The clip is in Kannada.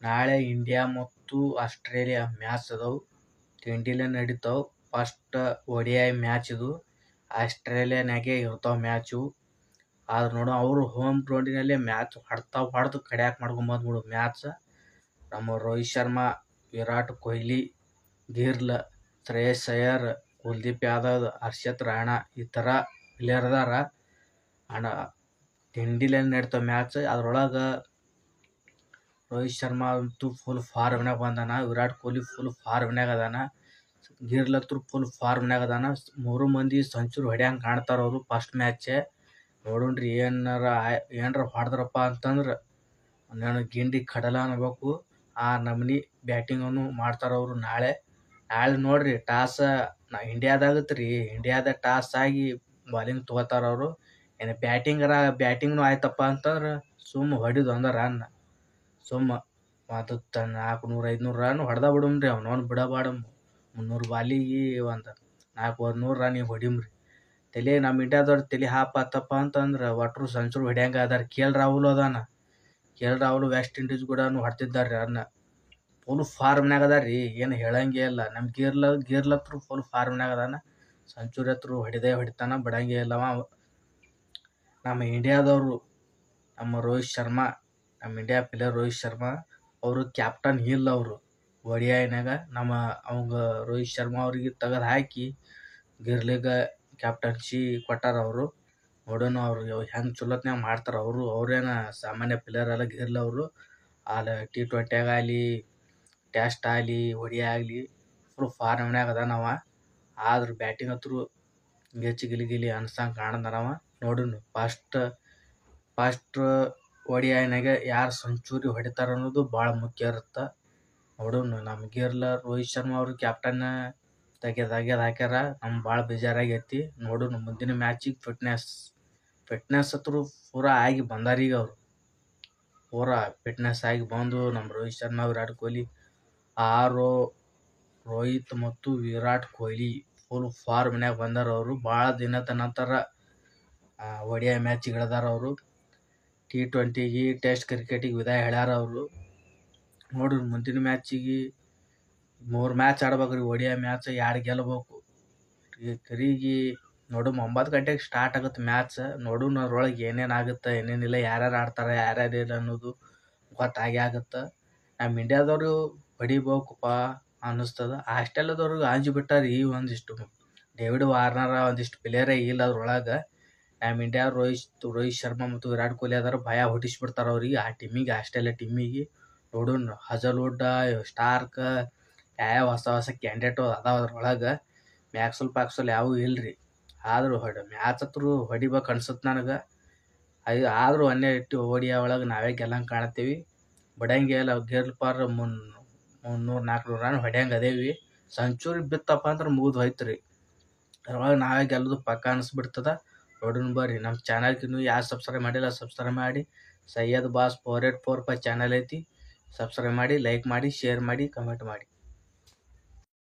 ನಾಳೆ ಇಂಡಿಯಾ ಮತ್ತು ಆಸ್ಟ್ರೇಲಿಯಾ ಮ್ಯಾಚ್ ಅದಾವು. ತಿಂಡಿಲೆ ನಡೀತಾವು. ಫಸ್ಟ್ ODI ಮ್ಯಾಚ್ ಇದು. ಆಸ್ಟ್ರೇಲಿಯಾನಾಗೆ ಇರ್ತಾವ ಮ್ಯಾಚು. ಆದ್ರೆ ನೋಡು ಅವರು ಹೋಮ್ ಗ್ರೌಂಡಿನಲ್ಲೇ ಮ್ಯಾಚ್ ಹೊಡೆದು ಕಡ್ಯಾಕ್ ಮಾಡ್ಕೊಂಬಂದ್ಬಿಡು ಮ್ಯಾಚ್. ನಮ್ಮ ರೋಹಿತ್ ಶರ್ಮಾ, ವಿರಾಟ್ ಕೊಹ್ಲಿ, ಗಿರ್ಲ್, ಶ್ರೇಯಸ್ ಅಯ್ಯರ್, ಕುಲ್ದೀಪ್ ಯಾದವ್, ಹರ್ಷತ್ ರಾಣಾ ಈ ಥರ ಪ್ಲೇಯರ್ ಅದಾರ. ಅಣ್ಣ ತಿಂಡಿಲೆ ನಡೀತಾವ ಮ್ಯಾಚ್. ಅದ್ರೊಳಗೆ ರೋಹಿತ್ ಶರ್ಮಾ ಅಂತೂ ಫುಲ್ ಫಾರ್ಮ್ನಾಗ ಬಂದಾನ. ವಿರಾಟ್ ಕೊಹ್ಲಿ ಫುಲ್ ಫಾರ್ಮ್ನಾಗ ಅದಾನ. ಗಿರ್ಲ್ ಅಂತೂ ಫುಲ್ ಫಾರ್ಮ್ನಾಗ ಅದಾನ. 3 ಮಂದಿ ಸೆಂಚುರಿ ಹೊಡ್ಯಾಂಗೆ ಕಾಣ್ತಾರ ಅವರು ಫಸ್ಟ್ ಮ್ಯಾಚೇ. ನೋಡೋಣ್ರಿ ಏನಾರ ಹೊಡೆದ್ರಪ್ಪ ಅಂತಂದ್ರೆ ನನಗೆ ಗಿಂಡಿ ಕಡಲ ಅನ್ಬೇಕು. ಆ ನಮ್ನಿ ಬ್ಯಾಟಿಂಗನ್ನು ಮಾಡ್ತಾರ ಅವರು ನಾಳೆ ನೋಡ್ರಿ. ಟಾಸ್ ಇಂಡಿಯಾದಾಗತ್ತೆ ರೀ. ಇಂಡಿಯಾದ ಟಾಸ್ ಆಗಿ ಬಾಲಿಂಗ್ ತೊಗೋತಾರ ಅವರು. ಏನು ಬ್ಯಾಟಿಂಗ್ನು ಆಯ್ತಪ್ಪ ಅಂತಂದ್ರೆ ಸುಮ್ಮ ಹೊಡಿದು ಒಂದು ರನ್. ಸುಮ್ಮ ಅದು 400-500 ರನ್ ಹೊಡೆದ ಬಿಡಮ್ರಿ. ಅವನವ್ನು ಬಿಡಬಾಡ. 300 ಬಾಲಿಗೆ ಒಂದು 400-500 ರನ್ ಹೊಡಿಮ್ರಿ. ನಮ್ಮ ಇಂಡಿಯಾದವ್ರು ತಲೆ ಹಾಪ್ ಆತಪ್ಪ ಅಂತಂದ್ರೆ ಒಟ್ಟರು ಸೆಂಚುರಿ ಹೊಡ್ಯಾಂಗ ಅದಾರ. KL ರಾಹುಲ್ ಅದಾನ. KL ರಾಹುಲ್ ವೆಸ್ಟ್ ಇಂಡೀಸ್ ಕೂಡ ಹೊಡ್ತಿದ್ದಾರೆ ರನ್. ಫುಲ್ ಫಾರ್ಮ್ನಾಗ ಅದಾರ ರೀ. ಏನು ಹೇಳಂಗೇ ಇಲ್ಲ. ನಮ್ಮ ಗಿರ್ಲ್ ಹತ್ರ ಫುಲ್ ಫಾರ್ಮ್ನಾಗ ಅದಾನ. ಸೆಂಚುರಿ ಹತ್ರ ಹೊಡಿತಾನ, ಬಿಡಂಗೇ ಇಲ್ಲವ. ನಮ್ಮ ಇಂಡಿಯಾದವರು ನಮ್ಮ ಇಂಡಿಯಾ ಪ್ಲೇಯರ್ ರೋಹಿತ್ ಶರ್ಮಾ ಅವರು ಕ್ಯಾಪ್ಟನ್ ಇಲ್ಲ. ಅವರು ODIನಾಗ ಅವಂಗ ರೋಹಿತ್ ಶರ್ಮಾ ಅವ್ರಿಗೆ ತೆಗೆದು ಹಾಕಿ ಗಿರ್ಲಿಗೆ ಕ್ಯಾಪ್ಟನ್ಸಿ ಕೊಟ್ಟಾರ ಅವರು. ನೋಡೋಣ ಅವ್ರು ಹೆಂಗೆ ಚಲೋತ್ನಾಗ ಮಾಡ್ತಾರೆ. ಅವ್ರೇನ ಸಾಮಾನ್ಯ ಪ್ಲೇಯರ್ ಅಲ್ಲ ಗಿರ್ಲ್ ಅವರು. ಅಲ್ಲಿ T20 ಆಗಲಿ, ಟೆಸ್ಟ್ ಆಗಲಿ, ODI ಆಗಲಿ ಫುಲ್ ಫಾರ್ಮ್ನಾಗ ಅದಾನವ. ಆದ್ರೆ ಬ್ಯಾಟಿಂಗ್ ಹತ್ರ ಗಿಲಿ ಅನ್ಸಂಗೆ ಕಾಣದಾನವ. ನೋಡೋಣ ಫಸ್ಟ್ ODIನಾಗ ಯಾರು ಸೆಂಚುರಿ ಹೊಡಿತಾರ ಅನ್ನೋದು ಭಾಳ ಮುಖ್ಯ ಇರುತ್ತೆ. ನೋಡೋಣ. ನಮ್ಮ ಗಿರ್ಲ್ ರೋಹಿತ್ ಶರ್ಮಾ ಅವರು ಕ್ಯಾಪ್ಟನ್ ತೆಗೆದು ಹಾಕ್ಯಾರ. ನಮ್ಗೆ ಭಾಳ ಬೇಜಾರಾಗೈತಿ. ನೋಡೋಣ ಮುಂದಿನ ಮ್ಯಾಚಿಗೆ ಫಿಟ್ನೆಸ್ ಹತ್ರ ಪೂರಾ ಆಗಿ ಬಂದಾರೀಗ ಅವರು. ಪೂರಾ ಫಿಟ್ನೆಸ್ ಆಗಿ ಬಂದು ನಮ್ಮ ರೋಹಿತ್ ಶರ್ಮಾ, ವಿರಾಟ್ ಕೊಹ್ಲಿ, ರೋಹಿತ್ ಮತ್ತು ವಿರಾಟ್ ಕೊಹ್ಲಿ ಫುಲ್ ಫಾರ್ಮ್ನಾಗ ಬಂದಾರ ಅವರು. ಭಾಳ ದಿನದ ನಂತರ ODI ಮ್ಯಾಚಿಗೆ ಇಳಿದಾರ ಅವರು. T20ಗೆ ಟೆಸ್ಟ್ ಕ್ರಿಕೆಟಿಗೆ ವಿದಾಯ ಹೇಳ್ಯಾರ ಅವರು. ನೋಡ್ರಿ ಮುಂದಿನ ಮ್ಯಾಚಿಗೆ 3 ಮ್ಯಾಚ್ ಆಡ್ಬೇಕ್ರಿ. ODI ಮ್ಯಾಚ್ 2 ಗೆಲ್ಬೇಕು. ತಿರುಗಿ ನೋಡು 9 ಗಂಟೆಗೆ ಸ್ಟಾರ್ಟ್ ಆಗುತ್ತೆ ಮ್ಯಾಚ್. ನೋಡೋಣ ಅದ್ರೊಳಗೆ ಏನೇನು ಆಗುತ್ತೆ ಏನೇನಿಲ್ಲ, ಯಾರ್ಯಾರು ಆಡ್ತಾರೆ ಯಾರ್ಯಾರಿಲ್ಲ ಅನ್ನೋದು ಗೊತ್ತಾಗೇ ಆಗುತ್ತೆ. ನಮ್ಮ ಇಂಡಿಯಾದವರು ಹೊಡಿಬೇಕಪ್ಪ ಅನ್ನಿಸ್ತದ. ಆಸ್ಟ್ರೇಲಿಯಾದವ್ರಿಗೆ ಅಂಜಿಬಿಟ್ಟಾರಿ ಒಂದಿಷ್ಟು. ಡೇವಿಡ್ ವಾರ್ನರ್ ಒಂದಿಷ್ಟು ಪ್ಲೇಯರೇ ಇಲ್ಲ ಅದ್ರೊಳಗೆ. ನಮ್ಮ ಇಂಡಿಯಾ ರೋಹಿತ್ ಶರ್ಮಾ ಮತ್ತು ವಿರಾಟ್ ಕೊಹ್ಲಿ ಅದಾರ. ಭಯ ಹುಟ್ಟಿಸ್ಬಿಡ್ತಾರೆ ಅವ್ರಿಗೆ, ಆ ಟೀಮಿಗೆ, ಆಸ್ಟ್ರೇಲಿಯಾ ಟೀಮಿಗೆ. ನೋಡೋಣ ಹಜಲ್ವುಡ್, ಸ್ಟಾರ್ಕ್ ಯಾವ ಹೊಸ ಕ್ಯಾಂಡಿಡೇಟ್ ಅದಾವ ಅದ್ರೊಳಗೆ. ಮ್ಯಾಕ್ಸ್ವೆಲ್ ಯಾವೂ ಇಲ್ರಿ. ಆದರೂ ಮ್ಯಾಚ್ ಹತ್ರ ಹೊಡಿಬೇಕು ಅನ್ಸುತ್ತೆ ನನಗೆ. ಆದರೂ ODI ಒಳಗೆ ನಾವೇ ಗೆಲ್ಲಂಗೆ ಕಾಣ್ತೀವಿ. ಬಿಡಂಗೇ ಇಲ್ಲ. ಗಿರ್ಲ್ ಪಾರ್ 300-400 ರನ್ ಹೊಡ್ಯಾಂಗೆ ಅದೇವಿ. ಸೆಂಚುರಿ ಬಿತ್ತಪ್ಪ ಅಂದ್ರೆ ಮುಗಿದು ಹೋಯ್ತು ರೀ. ಅದ್ರೊಳಗೆ ನಾವೇ ಗೆಲ್ಲೋದು ಪಕ್ಕ ಅನಿಸ್ಬಿಡ್ತದ. ನೋಡೋಣ ಬರ್ರಿ. ನಮ್ಮ ಚಾನಲ್ಗೆ ಇನ್ನೂ ಯಾರು ಸಬ್ಸ್ಕ್ರೈಬ್ ಮಾಡಿಲ್ಲ ಸಬ್ಸ್ಕ್ರೈಬ್ ಮಾಡಿ. ಸೈಯದ್ ಬಾಸ್ 484 ಚಾನಲ್ ಐತಿ. ಸಬ್ಸ್ಕ್ರೈಬ್ ಮಾಡಿ, ಲೈಕ್ ಮಾಡಿ, ಶೇರ್ ಮಾಡಿ, ಕಮೆಂಟ್ ಮಾಡಿ.